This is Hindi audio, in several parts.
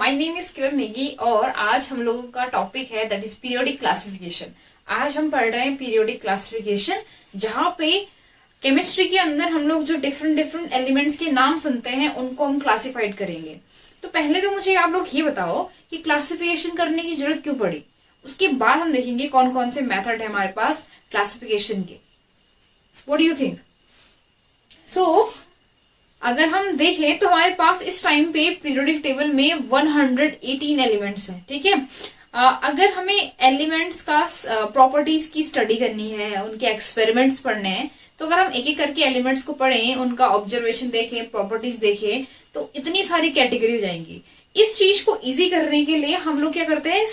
माय नेम इज किरण नेगी और आज हम लोगों का टॉपिक है दैट इज पीरियोडिक क्लासिफिकेशन। आज हम पढ़ रहे हैं पीरियोडिक क्लासिफिकेशन, जहां पे केमिस्ट्री के अंदर हम लोग जो डिफरेंट डिफरेंट एलिमेंट्स के नाम सुनते हैं उनको हम क्लासिफाइड करेंगे। तो पहले तो मुझे आप लोग ये बताओ कि क्लासिफिकेशन करने की जरूरत क्यों पड़ी। उसके बाद हम देखेंगे कौन कौन से मेथड है हमारे पास क्लासिफिकेशन के। What do you think? So अगर हम देखें तो हमारे पास इस टाइम पे पीरियोडिक टेबल में 118 एलिमेंट्स हैं। ठीक है, अगर हमें एलिमेंट्स का प्रॉपर्टीज की स्टडी करनी है, उनके एक्सपेरिमेंट्स पढ़ने हैं, तो अगर हम एक एक करके एलिमेंट्स को पढ़ें, उनका ऑब्जर्वेशन देखें, प्रॉपर्टीज देखें, तो इतनी सारी कैटेगरी हो जाएंगी। इस चीज को इजी करने के लिए हम लोग क्या करते हैं,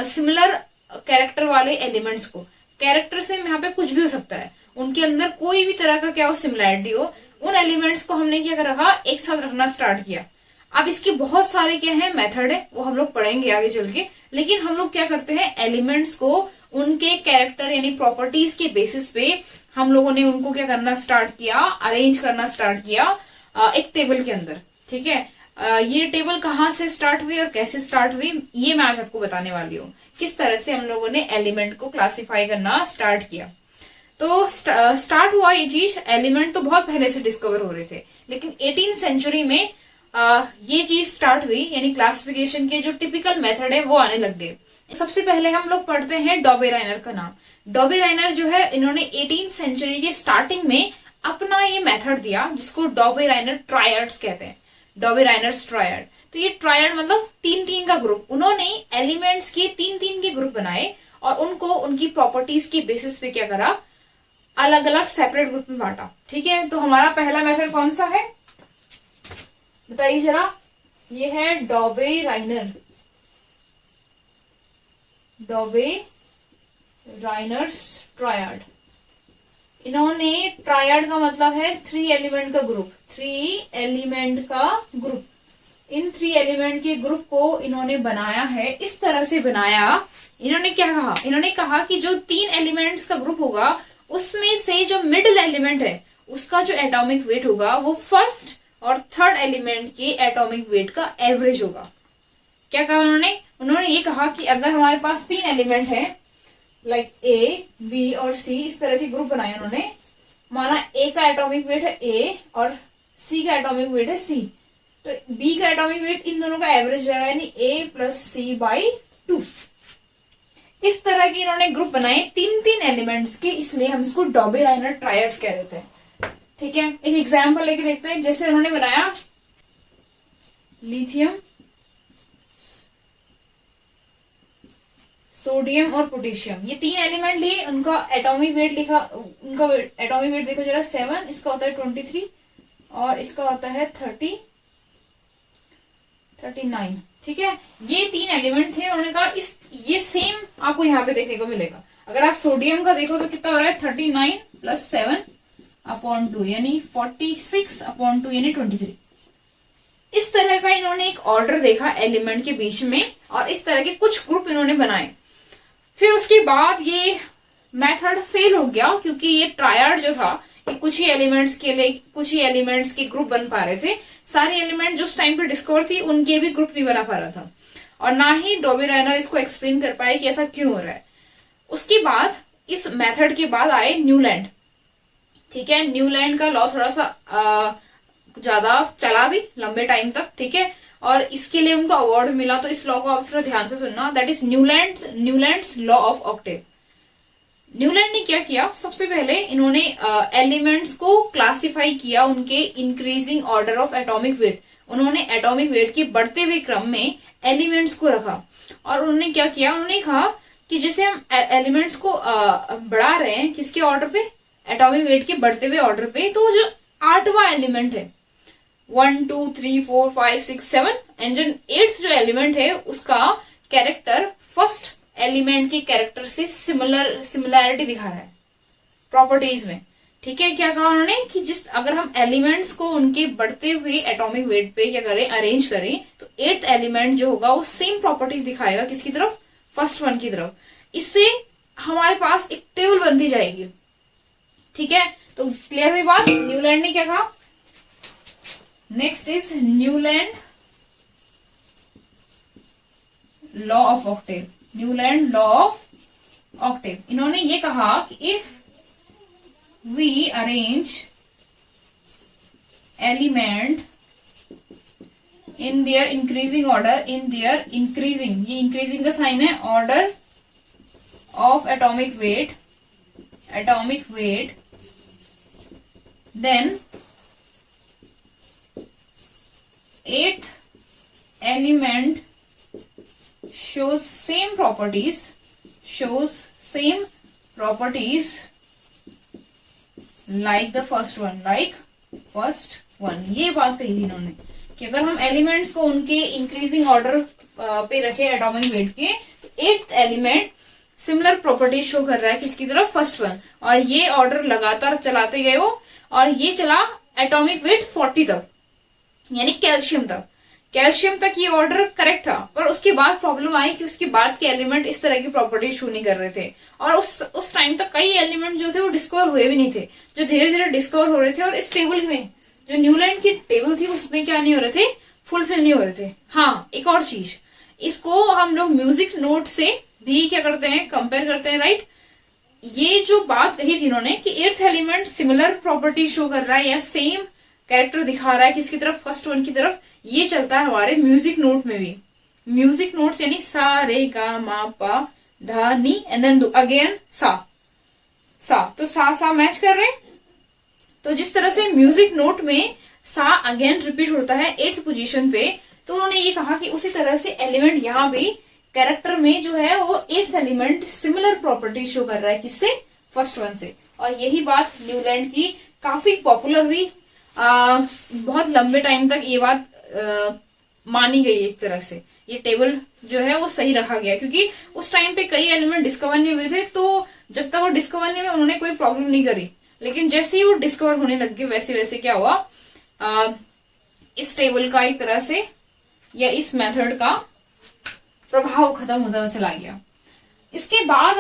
सिमिलर कैरेक्टर वाले एलिमेंट्स को, कैरेक्टर से यहाँ पे कुछ भी हो सकता है, उनके अंदर कोई भी तरह का क्या हो, सिमिलैरिटी हो, उन एलिमेंट्स को हमने क्या कर रखा, एक साथ रखना स्टार्ट किया। अब इसके बहुत सारे क्या है मेथड है, वो हम लोग पढ़ेंगे आगे चल के। लेकिन हम लोग क्या करते हैं, एलिमेंट्स को उनके कैरेक्टर यानी प्रॉपर्टीज के बेसिस पे हम लोगों ने उनको क्या करना स्टार्ट किया, अरेंज करना स्टार्ट किया एक टेबल के अंदर। ठीक है, ये टेबल कहाँ से स्टार्ट हुई और कैसे स्टार्ट हुई, ये मैं आज आपको बताने वाली हूँ, किस तरह से हम लोगों ने एलिमेंट को क्लासिफाई करना स्टार्ट किया। तो स्टार्ट हुआ ये चीज, एलिमेंट तो बहुत पहले से डिस्कवर हो रहे थे, लेकिन 18th सेंचुरी में ये चीज स्टार्ट हुई, यानी क्लासिफिकेशन के जो टिपिकल मेथड है वो आने लग गए। सबसे पहले हम लोग पढ़ते हैं डॉबेराइनर का नाम। डॉबेराइनर जो है, इन्होंने 18th सेंचुरी के स्टार्टिंग में अपना ये मेथड दिया जिसको डॉबेराइनर ट्रायड्स कहते हैं, डॉबेराइनर्स ट्रायड। तो ये ट्रायड मतलब तीन तीन का ग्रुप, उन्होंने एलिमेंट्स के तीन तीन के ग्रुप बनाए और उनको उनकी प्रॉपर्टीज के बेसिस पे क्या करा, अलग अलग सेपरेट ग्रुप में बांटा। ठीक है, तो हमारा पहला मेथड कौन सा है बताइए जरा। ये है डॉबेराइनर, डॉबेराइनर्स ट्रायड। इन्होंने, ट्रायड का मतलब है 3 एलिमेंट का ग्रुप, 3 एलिमेंट का ग्रुप। इन 3 एलिमेंट के ग्रुप को इन्होंने बनाया है, इस तरह से बनाया। इन्होंने क्या कहा, इन्होंने कहा कि जो 3 एलिमेंट्स का ग्रुप होगा उसमें से जो मिडिल एलिमेंट है उसका जो एटॉमिक वेट होगा वो फर्स्ट और थर्ड एलिमेंट के एटॉमिक वेट का एवरेज होगा। क्या कहा उन्होंने, उन्होंने ये कहा कि अगर हमारे पास 3 एलिमेंट है, लाइक ए, बी और सी, इस तरह के ग्रुप बनाए उन्होंने। माना ए का एटॉमिक वेट है ए और सी का एटॉमिक वेट है सी, तो बी का एटॉमिक वेट इन दोनों का एवरेज रहेगा, यानी ए प्लस सी बाई 2। इस तरह के इन्होंने ग्रुप बनाए 3 एलिमेंट्स के, इसलिए हम इसको डॉबेराइनर ट्रायड्स कह देते हैं। ठीक है, एक एग्जांपल लेके देखते हैं। जैसे उन्होंने बनाया लिथियम, सोडियम और पोटेशियम, ये 3 एलिमेंट लिए, उनका एटॉमिक वेट लिखा, उनका एटॉमिक वेट देखो जरा 7, इसका होता है 23 और इसका होता है 39। ठीक है, ये 3 एलिमेंट थे। उन्होंने कहा इस ये सेम आपको यहाँ पे देखने को मिलेगा। अगर आप सोडियम का देखो तो कितना हो रहा है, 39 प्लस 7/2 यानी 46/2 यानी 23। इस तरह का इन्होंने एक ऑर्डर देखा एलिमेंट के बीच में और इस तरह के कुछ ग्रुप इन्होंने बनाए। फिर उसके बाद ये मेथड फेल हो गया, क्योंकि ये ट्रायड जो था कि कुछ ही एलिमेंट्स के लिए कुछ ही एलिमेंट्स के ग्रुप बन पा रहे थे। सारे एलिमेंट जो उस टाइम पे डिस्कवर थी उनके भी ग्रुप नहीं बना पा रहा था, और ना ही डॉबेराइनर इसको एक्सप्लेन कर पाए कि ऐसा क्यों हो रहा है। उसके बाद इस मेथड के बाद आए न्यूलैंड। ठीक है, न्यूलैंड का लॉ थोड़ा सा ज्यादा चला भी लंबे टाइम तक। ठीक है, और इसके लिए उनको अवार्ड मिला, तो इस लॉ को आप थोड़ा ध्यान से सुनना, that is Newlands law of octave. Newland ने क्या किया, सबसे पहले इन्होंने एलिमेंट्स को क्लासिफाई किया उनके increasing order of atomic wait. उन्होंने एटॉमिक वेट के बढ़ते हुए क्रम में एलिमेंट्स को रखा और उन्होंने क्या किया, उन्होंने कहा कि जैसे हम एलिमेंट्स को बढ़ा रहे हैं किसके ऑर्डर पे, एटॉमिक वेट के बढ़ते हुए ऑर्डर पे, तो जो 8वां एलिमेंट है 1 2 3 4 5 6 7 एंड जो 8th जो एलिमेंट है उसका कैरेक्टर फर्स्ट एलिमेंट के कैरेक्टर से सिमिलैरिटी दिखा रहा है प्रॉपर्टीज में। ठीक है, क्या कहा उन्होंने कि जिस अगर हम एलिमेंट्स को उनके बढ़ते हुए एटॉमिक वेट पे क्या करें, अरेंज करें, तो 8th एलिमेंट जो होगा वो सेम प्रॉपर्टीज दिखाएगा किसकी तरफ, फर्स्ट वन की तरफ। इससे हमारे पास एक टेबल बनती जाएगी। ठीक है, तो क्लियर हुई बात। न्यूलैंड ने क्या कहा, next is Newland law of octave, Newland law of octave. इन्होंने ये कहा कि if we arrange element in their increasing order, in their increasing, ये increasing का साइन है, order of atomic weight, then eighth element shows same properties like the first one, ये बात कही थी इन्होंने कि अगर हम एलिमेंट्स को उनके इंक्रीजिंग ऑर्डर पे रखे एटॉमिक वेट के, तो eighth element similar property show कर रहा है किसकी तरफ, फर्स्ट वन, और ये ऑर्डर लगातार चलाते गए वो, और ये चला एटॉमिक वेट 40 तक, यानी कैल्शियम तक ये ऑर्डर करेक्ट था। पर उसके बाद प्रॉब्लम आई कि उसके बाद के एलिमेंट इस तरह की प्रॉपर्टी शो नहीं कर रहे थे, और उस टाइम तक कई एलिमेंट जो थे वो डिस्कवर हुए भी नहीं थे, जो धीरे धीरे डिस्कवर हो रहे थे, और इस टेबल में जो न्यूलैंड की टेबल थी उसमें क्या नहीं हो रहे थे, फुलफिल नहीं हो रहे थे। हाँ, एक और चीज, इसको हम लोग म्यूजिक नोट से भी क्या करते हैं, कंपेयर करते हैं, राइट। ये जो बात कही थी इन्होंने कि eighth element similar property show कर रहा है या सेम कैरेक्टर दिखा रहा है किसकी तरफ, फर्स्ट वन की तरफ, ये चलता है हमारे म्यूजिक नोट में भी। म्यूजिक नोट्स यानी सा रे गा मा पा धा नी एंड देन अगेन सा, तो सा मैच कर रहे हैं। तो जिस तरह से म्यूजिक नोट में सा अगेन रिपीट होता है एट्थ पोजीशन पे, तो उन्होंने ये कहा कि उसी तरह से एलिमेंट यहाँ भी कैरेक्टर में जो है वो eighth element similar property show कर रहा है किससे, फर्स्ट वन से। और यही बात न्यूलैंड की काफी पॉपुलर हुई, बहुत लंबे टाइम तक ये बात मानी गई। एक तरह से ये टेबल जो है वो सही रखा गया, क्योंकि उस टाइम पे कई एलिमेंट डिस्कवर नहीं हुए थे, तो जब तक वो डिस्कवर नहीं हुए उन्होंने कोई प्रॉब्लम नहीं करी। लेकिन जैसे ही वो डिस्कवर होने लग गए वैसे वैसे क्या हुआ, इस टेबल का एक तरह से या इस मेथड का प्रभाव खत्म होता चला गया। इसके बाद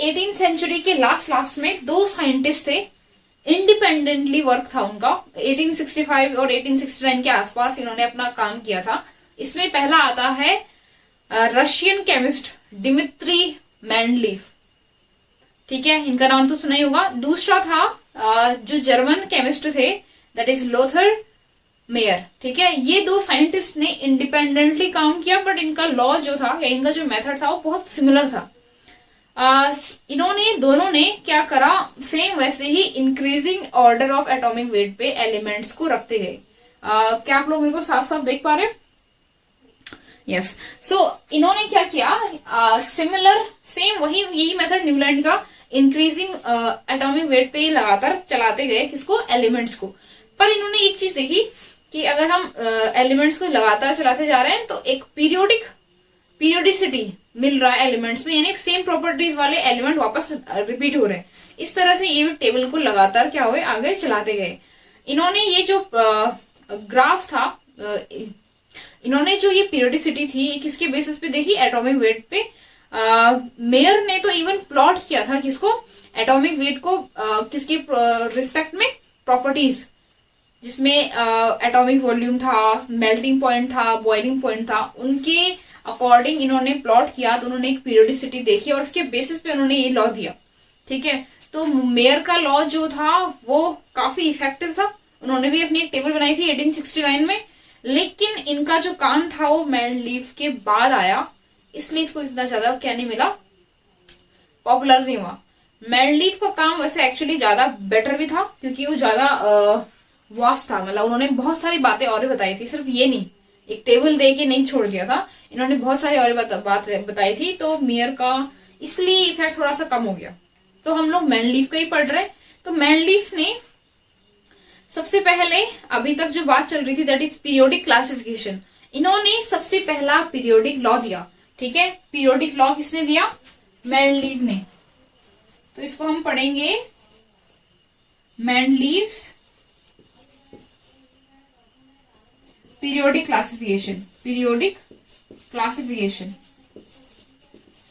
18th सेंचुरी के लास्ट में दो साइंटिस्ट थे, इंडिपेंडेंटली वर्क था उनका, 1865 और 1869 के आसपास इन्होंने अपना काम किया था। इसमें पहला आता है रशियन केमिस्ट डिमित्री मेंडलीफ, ठीक है, इनका नाम तो सुना ही होगा। दूसरा था जो जर्मन केमिस्ट थे, दैट इज लोथर मेयर, ठीक है। ये दो साइंटिस्ट ने इंडिपेंडेंटली काम किया, बट इनका लॉ जो था या इनका जो मेथड था वो बहुत सिमिलर था। इन्होंने दोनों ने क्या करा, सेम वैसे ही increasing order of atomic weight पे एलिमेंट्स को रखते गए। क्या आप लोग मेरे को साफ साफ देख पा रहे हैं? यस। सो इन्होंने क्या किया, सिमिलर सेम वही यही मेथड न्यूलैंड का, इंक्रीजिंग एटॉमिक वेट पे लगातार चलाते गए किसको, एलिमेंट्स को। पर इन्होंने एक चीज देखी कि अगर हम एलिमेंट्स को लगातार चलाते जा रहे हैं तो एक पीरियोडिसिटी मिल रहा है एलिमेंट्स में, यानी सेम प्रॉपर्टीज वाले एलिमेंट वापस रिपीट हो रहे हैं। इस तरह से ये टेबल को लगातार क्या हुए, आगे चलाते गए। इन्होंने ये जो ग्राफ था, इन्होंने जो ये पीरियोडिसिटी थी किसके बेसिस पे देखी, एटॉमिक वेट पे। मेयर ने तो इवन प्लॉट किया था किसको, एटॉमिक वेट को, किसके रिस्पेक्ट में, प्रॉपर्टीज, जिसमें एटॉमिक वॉल्यूम था, मेल्टिंग पॉइंट था, बॉइलिंग पॉइंट था, उनके अकॉर्डिंग इन्होंने प्लॉट किया। तो उन्होंने एक पीरियोडिसिटी देखी और उसके बेसिस पे उन्होंने ये लॉ दिया, ठीक है। तो मेयर का लॉ जो था वो काफी इफेक्टिव था। उन्होंने भी अपनी एक टेबल बनाई थी 1869 में, लेकिन इनका जो काम था वो मेंडलीफ के बाद आया, इसलिए इसको इतना ज्यादा क्या नहीं मिला, पॉपुलर नहीं हुआ। मेंडलीफ का काम वैसे एक्चुअली ज्यादा बेटर भी था, क्योंकि वो ज्यादा वास्ट था, मतलब उन्होंने बहुत सारी बातें और बताई थी, सिर्फ ये नहीं, एक टेबल दे के नहीं छोड़ दिया था, इन्होंने बहुत सारी और बातें बताई थी। तो मेयर का इसलिए इफेक्ट थोड़ा सा कम हो गया। तो हम लोग मेंडलीफ का ही पढ़ रहे हैं। तो मेंडलीफ ने सबसे पहले, अभी तक जो बात चल रही थी दैट इज पीरियोडिक क्लासिफिकेशन, इन्होंने सबसे पहला पीरियोडिक लॉ दिया, ठीक है। पीरियोडिक लॉ किसने दिया, मेंडलीफ ने। तो इसको हम पढ़ेंगे, मेंडलीव्स पीरियोडिक क्लासिफिकेशन।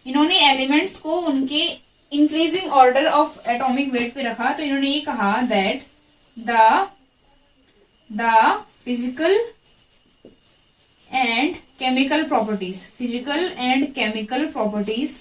इन्होंने एलिमेंट्स को उनके increasing order of atomic weight पे रखा। तो इन्होंने ये कहा that the physical and chemical properties, physical and chemical properties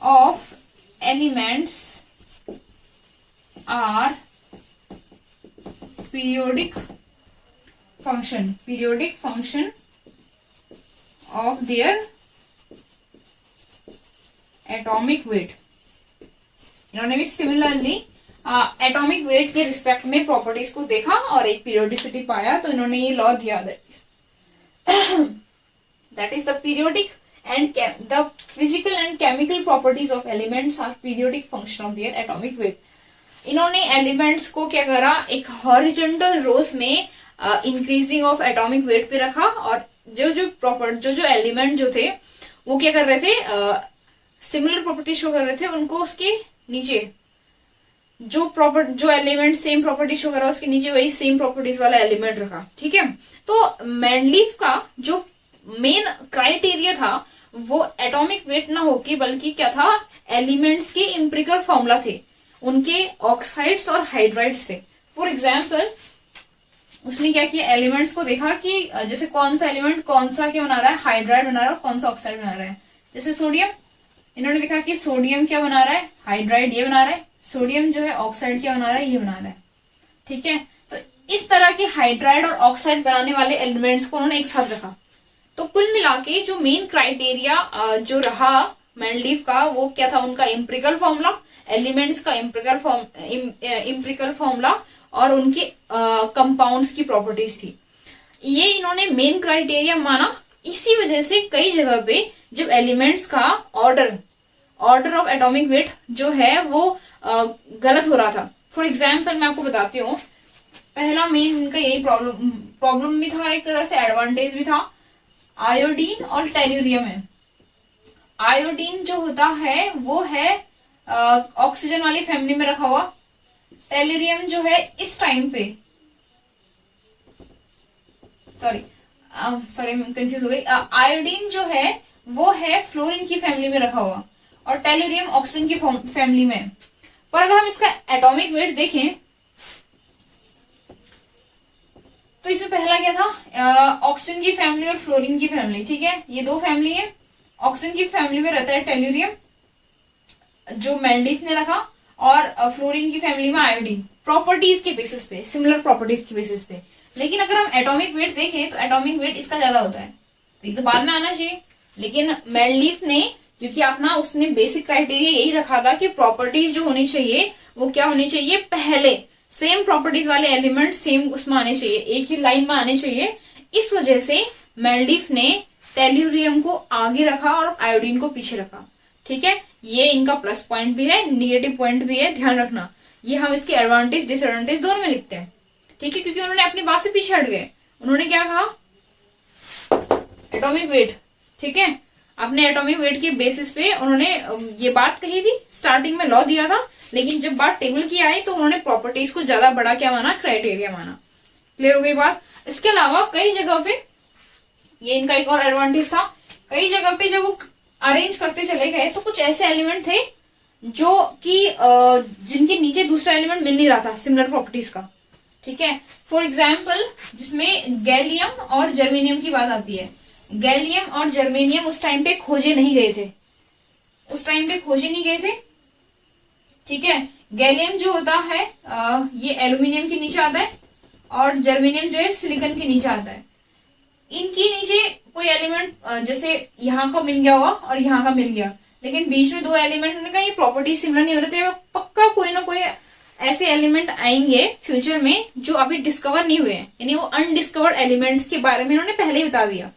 of elements are periodic function of their atomic weight। इन्होंने भी सिमिलरली एटॉमिक वेट के रिस्पेक्ट में प्रॉपर्टीज को देखा और एक पीरियोडिसिटी पाया, तो इन्होंने ये लॉ दिया that is the periodic and the physical and chemical properties of elements are periodic function of their atomic weight. इन्होंने एलिमेंट्स को क्या करा, एक हॉरिजॉन्टल रोज में इंक्रीजिंग ऑफ एटॉमिक वेट पे रखा, और जो एलिमेंट जो थे वो क्या कर रहे थे, सिमिलर प्रॉपर्टी शो कर रहे थे, उनको उसके नीचे जो एलिमेंट सेम प्रॉपर्टी शो कर रहा है उसके नीचे वही सेम प्रॉपर्टीज वाला एलिमेंट रखा। ठीक है, तो मेंडलीफ का जो मेन क्राइटेरिया था वो एटॉमिक वेट ना होके बल्कि क्या था, एलिमेंट्स के एम्पिरिकल फॉर्मूला थे, उनके ऑक्साइड्स और हाइड्राइड्स थे। फॉर एग्जाम्पल उसने क्या किया, एलिमेंट्स को देखा कि जैसे कौन सा एलिमेंट कौन सा क्या बना रहा है, हाइड्राइड बना रहा है और कौन सा ऑक्साइड बना रहा है। जैसे सोडियम, इन्होंने देखा कि सोडियम क्या बना रहा है, हाइड्राइड ये बना रहा है, सोडियम जो है ऑक्साइड क्या बना रहा है, ये बना रहा है। ठीक है, तो इस तरह के हाइड्राइड और ऑक्साइड बनाने वाले एलिमेंट्स को उन्होंने एक साथ रखा। तो कुल मिला के जो मेन क्राइटेरिया जो रहा मेंडलीफ का वो क्या था, उनका एम्पिरिकल फॉर्मूला, एलिमेंट्स का एम्पिरिकल फॉर्मूला और उनके कंपाउंड्स की प्रॉपर्टीज थी। ये इन्होंने मेन क्राइटेरिया माना। इसी वजह से कई जगह पे जब एलिमेंट्स का ऑर्डर ऑफ एटॉमिक वेट जो है वो गलत हो रहा था। फॉर एग्जाम्पल मैं आपको बताती हूँ, पहला मेन इनका यही प्रॉब्लम भी था, एक तरह से एडवांटेज भी था। आयोडीन और टेल्यूरियम है। आयोडीन जो होता है वो है ऑक्सीजन वाली फैमिली में रखा हुआ। टेल्यूरियम जो है इस टाइम पे सॉरी कंफ्यूज हो गई। आयोडीन जो है वो है फ्लोरीन की फैमिली में रखा हुआ और टेल्यूरियम ऑक्सीजन की फैमिली में। पर अगर हम इसका एटॉमिक वेट देखें तो इसमें पहला क्या था, ऑक्सीजन की फैमिली और फ्लोरीन की फैमिली। ठीक है, ये दो फैमिली है। ऑक्सीजन की फैमिली में रहता है टेल्यूरियम जो मेंडलीफ ने रखा, और फ्लोरीन की फैमिली में आयोडीन, प्रॉपर्टीज के बेसिस पे, सिमिलर प्रॉपर्टीज के बेसिस पे। लेकिन अगर हम एटॉमिक वेट देखें तो एटॉमिक वेट इसका ज्यादा होता है, तो ये तो बाद में आना चाहिए। लेकिन मेंडलीफ ने, क्योंकि अपना उसने बेसिक क्राइटेरिया यही रखा था कि प्रॉपर्टीज जो होनी चाहिए वो क्या होनी चाहिए, पहले सेम प्रॉपर्टीज वाले एलिमेंट सेम उसमें आने चाहिए, एक ही लाइन में आने चाहिए। इस वजह से मेंडलीफ ने टेल्यूरियम को आगे रखा और आयोडीन को पीछे रखा। ठीक है, ये इनका प्लस पॉइंट भी है, निगेटिव पॉइंट भी है, ध्यान रखना। ये हम इसके एडवांटेज डिसएडवांटेज दोनों में लिखते हैं। ठीक है, क्योंकि उन्होंने अपनी बात से पीछे हट गए। उन्होंने क्या कहा, एटॉमिक वेट। ठीक है, अपने एटॉमिक वेट के बेसिस पे उन्होंने ये बात कही थी, स्टार्टिंग में लॉ दिया था, लेकिन जब बात टेबल की आई तो उन्होंने प्रॉपर्टीज को ज्यादा बड़ा क्या माना, क्राइटेरिया माना। क्लियर हो गई बात। इसके अलावा कई जगह पे, ये इनका एक और एडवांटेज था, कई जगह पे जब वो अरेंज करते चले गए तो कुछ ऐसे एलिमेंट थे जो कि जिनके नीचे दूसरा एलिमेंट मिल नहीं रहा था सिमिलर प्रॉपर्टीज का। ठीक है, फॉर एग्जाम्पल जिसमें गैलियम और जर्मेनियम की बात आती है। गैलियम और जर्मेनियम उस टाइम पे खोजे नहीं गए थे, ठीक है, गैलियम जो होता है ये एल्यूमिनियम के नीचे आता है और जर्मेनियम जो है सिलिकॉन के नीचे आता है। इनके नीचे कोई एलिमेंट जैसे यहाँ का मिल गया होगा और यहाँ का मिल गया, लेकिन बीच में दो एलिमेंट ने कहा ये प्रॉपर्टी सिमिलर नहीं हो रहे थे। पक्का कोई ना कोई ऐसे एलिमेंट आएंगे फ्यूचर में जो अभी डिस्कवर नहीं हुए हैं, यानी वो अनडिस्कवर्ड एलिमेंट्स के बारे में इन्होंने पहले ही बता दिया।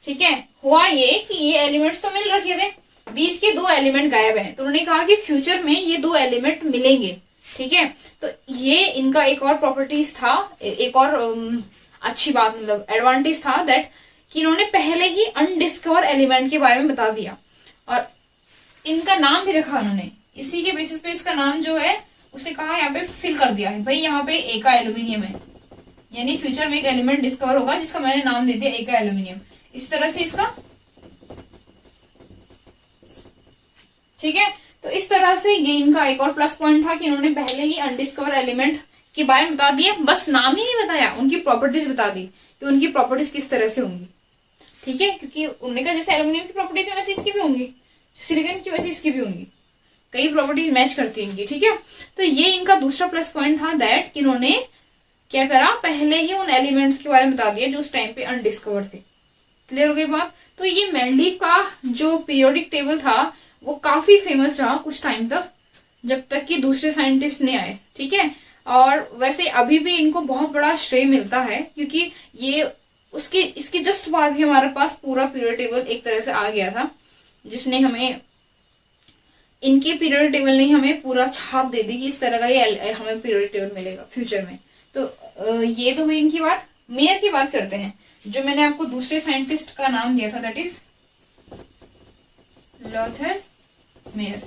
ठीक है, हुआ ये कि ये एलिमेंट्स तो मिल रखे थे, बीच के दो एलिमेंट गायब हैं, तो उन्होंने कहा कि फ्यूचर में ये दो एलिमेंट मिलेंगे। ठीक है, तो ये इनका एक और प्रॉपर्टीज था, एक और अच्छी बात, मतलब एडवांटेज था दैट कि इन्होंने पहले ही अनडिस्कवर एलिमेंट के बारे में बता दिया और इनका नाम भी रखा उन्होंने। इसी के बेसिस पे इसका नाम जो है उसने कहा यहाँ पे फिल कर दिया है, भाई यहाँ पे एका एल्यूमिनियम है, यानी फ्यूचर में एक एलिमेंट डिस्कवर होगा जिसका मैंने नाम दे दिया एका एल्यूमिनियम। इस तरह से इसका, ठीक है, तो इस तरह से ये इनका एक और प्लस पॉइंट था कि इन्होंने पहले ही अनडिस्कवर एलिमेंट के बारे में बता दिया, बस नाम ही नहीं बताया, उनकी प्रॉपर्टीज बता दी कि उनकी प्रॉपर्टीज किस तरह से होंगी। ठीक है, क्योंकि उन्होंने कहा जैसे एल्यूमिनियम की प्रॉपर्टीज है वैसे इसकी भी होंगी, सिलिकॉन की वैसे इसकी भी होंगी, कई प्रॉपर्टीज मैच करती है इनकी। ठीक है, तो ये इनका दूसरा प्लस पॉइंट था दैट कि इन्होंने क्या करा, पहले ही उन एलिमेंट्स के बारे में बता दिया जो उस टाइम पे अनडिस्कवर थे। क्लियर हो गई बात। तो ये मेंडलीव का जो पीरियोडिक टेबल था वो काफी फेमस रहा कुछ टाइम तक, जब तक कि दूसरे साइंटिस्ट ने आए। ठीक है, और वैसे अभी भी इनको बहुत बड़ा श्रेय मिलता है, क्योंकि ये इसके जस्ट बाद ही हमारे पास पूरा पीरियड टेबल एक तरह से आ गया था, जिसने हमें इनके पीरियड टेबल ने हमें पूरा छाप दे दी कि इस तरह का ये हमें पीरियड टेबल मिलेगा फ्यूचर में। तो ये तो हुई इनकी बात। मेयर की बात करते हैं, जो मैंने आपको दूसरे साइंटिस्ट का नाम दिया था, दैट इज लॉथर मेयर।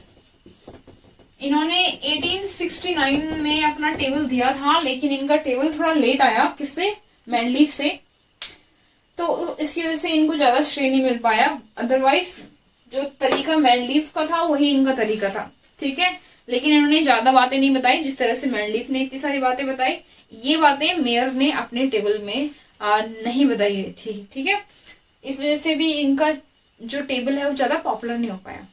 इन्होंने 1869 में अपना टेबल दिया था, लेकिन इनका टेबल थोड़ा लेट आया। किससे? मेंडलीव से। तो इसकी वजह से इनको ज्यादा श्रेय नहीं मिल पाया, अदरवाइज जो तरीका मेंडलीव का था वही इनका तरीका था। ठीक है, लेकिन इन्होंने ज्यादा बातें नहीं बताई जिस तरह से मेंडलीव ने इतनी सारी बातें बताई। ये बातें मेयर ने अपने टेबल में नहीं बताई थी। ठीक है, इस वजह से भी इनका जो टेबल है वो ज्यादा पॉपुलर नहीं हो पाया।